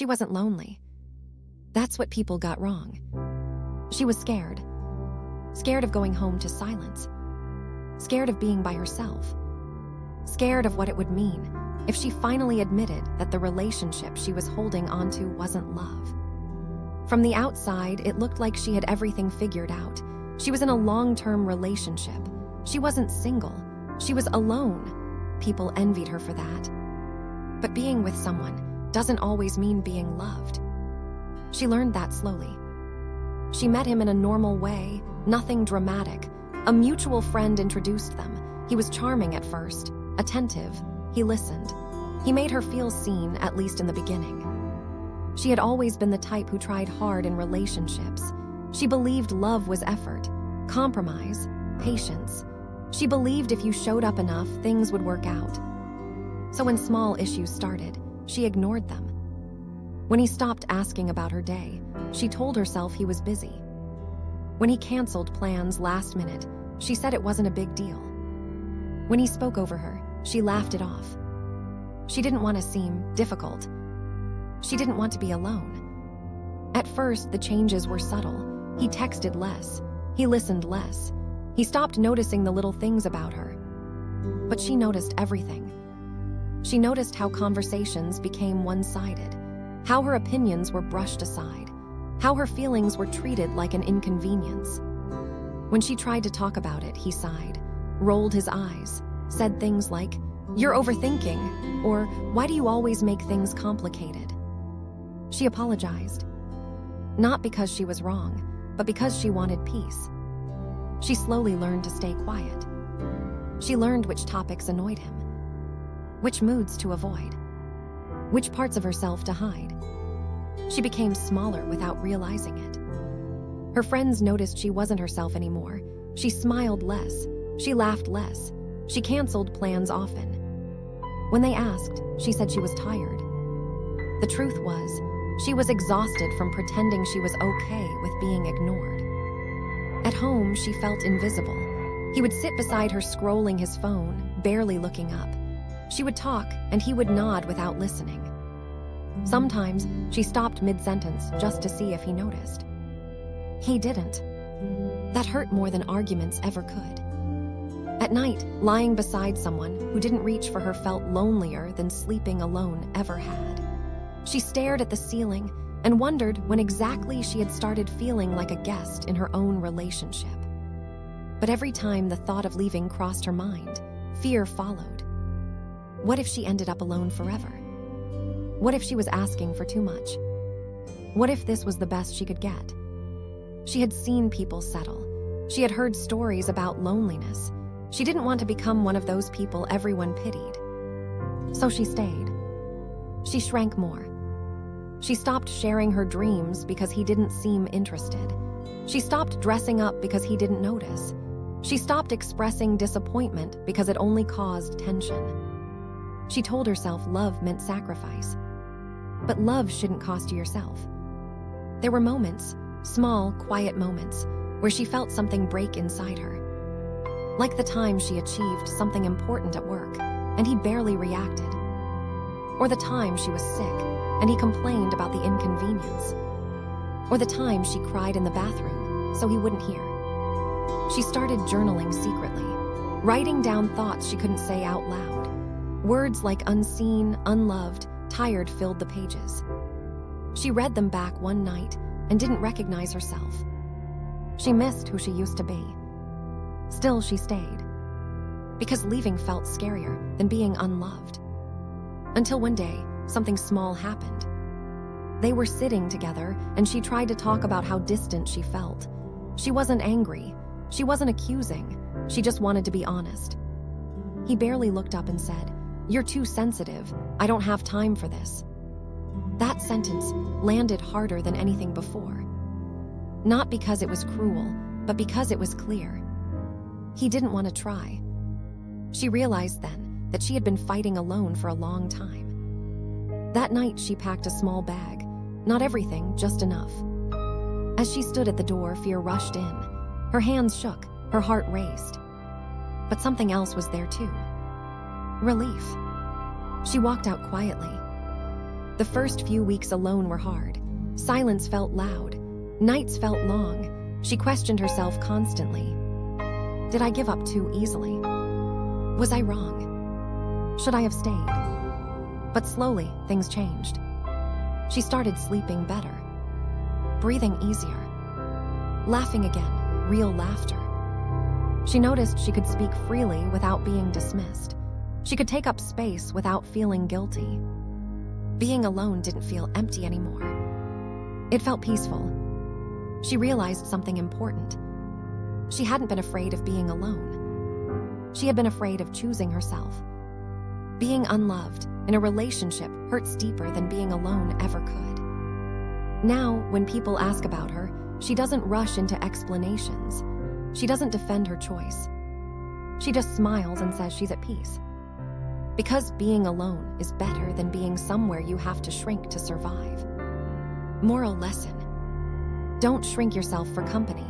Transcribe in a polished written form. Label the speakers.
Speaker 1: She wasn't lonely. That's what people got wrong. She was scared. Scared of going home to silence. Scared of being by herself. Scared of what it would mean if she finally admitted that the relationship she was holding onto wasn't love. From the outside, it looked like she had everything figured out. She was in a long-term relationship. She wasn't single. She was alone. People envied her for that. But being with someone doesn't always mean being loved. She learned that slowly. She met him in a normal way, nothing dramatic. A mutual friend introduced them. He was charming at first, attentive. He listened. He made her feel seen, at least in the beginning. She had always been the type who tried hard in relationships. She believed love was effort, compromise, patience. She believed if you showed up enough, things would work out. So when small issues started, she ignored them. When he stopped asking about her day, she told herself he was busy. When he canceled plans last minute, she said it wasn't a big deal. When he spoke over her, she laughed it off. She didn't want to seem difficult. She didn't want to be alone. At first, the changes were subtle. He texted less. He listened less. He stopped noticing the little things about her. But she noticed everything. She noticed how conversations became one-sided, how her opinions were brushed aside, how her feelings were treated like an inconvenience. When she tried to talk about it, he sighed, rolled his eyes, said things like, "You're overthinking," or "Why do you always make things complicated?" She apologized. Not because she was wrong, but because she wanted peace. She slowly learned to stay quiet. She learned which topics annoyed him, which moods to avoid, which parts of herself to hide. She became smaller without realizing it. Her friends noticed she wasn't herself anymore. She smiled less. She laughed less. She canceled plans often. When they asked, she said she was tired. The truth was, she was exhausted from pretending she was okay with being ignored. At home, she felt invisible. He would sit beside her scrolling his phone, barely looking up. She would talk, and he would nod without listening. Sometimes, she stopped mid-sentence just to see if he noticed. He didn't. That hurt more than arguments ever could. At night, lying beside someone who didn't reach for her felt lonelier than sleeping alone ever had. She stared at the ceiling and wondered when exactly she had started feeling like a guest in her own relationship. But every time the thought of leaving crossed her mind, fear followed. What if she ended up alone forever? What if she was asking for too much? What if this was the best she could get? She had seen people settle. She had heard stories about loneliness. She didn't want to become one of those people everyone pitied. So she stayed. She shrank more. She stopped sharing her dreams because he didn't seem interested. She stopped dressing up because he didn't notice. She stopped expressing disappointment because it only caused tension. She told herself love meant sacrifice. But love shouldn't cost you yourself. There were moments, small, quiet moments, where she felt something break inside her. Like the time she achieved something important at work, and he barely reacted. Or the time she was sick, and he complained about the inconvenience. Or the time she cried in the bathroom, so he wouldn't hear. She started journaling secretly, writing down thoughts she couldn't say out loud. Words like unseen, unloved, tired filled the pages. She read them back one night and didn't recognize herself. She missed who she used to be. Still, she stayed. Because leaving felt scarier than being unloved. Until one day, something small happened. They were sitting together, and she tried to talk about how distant she felt. She wasn't angry. She wasn't accusing. She just wanted to be honest. He barely looked up and said, "You're too sensitive. I don't have time for this." That sentence landed harder than anything before. Not because it was cruel, but because it was clear. He didn't want to try. She realized then that she had been fighting alone for a long time. That night, she packed a small bag. Not everything, just enough. As she stood at the door, fear rushed in. Her hands shook, her heart raced. But something else was there too. Relief. She walked out quietly. The first few weeks alone were hard. Silence felt loud. Nights felt long. She questioned herself constantly. Did I give up too easily? Was I wrong? Should I have stayed? But slowly, things changed. She started sleeping better, breathing easier, laughing again, real laughter. She noticed she could speak freely without being dismissed. She could take up space without feeling guilty. Being alone didn't feel empty anymore. It felt peaceful. She realized something important. She hadn't been afraid of being alone. She had been afraid of choosing herself. Being unloved in a relationship hurts deeper than being alone ever could. Now, when people ask about her, she doesn't rush into explanations. She doesn't defend her choice. She just smiles and says she's at peace. Because being alone is better than being somewhere you have to shrink to survive. Moral lesson: don't shrink yourself for company.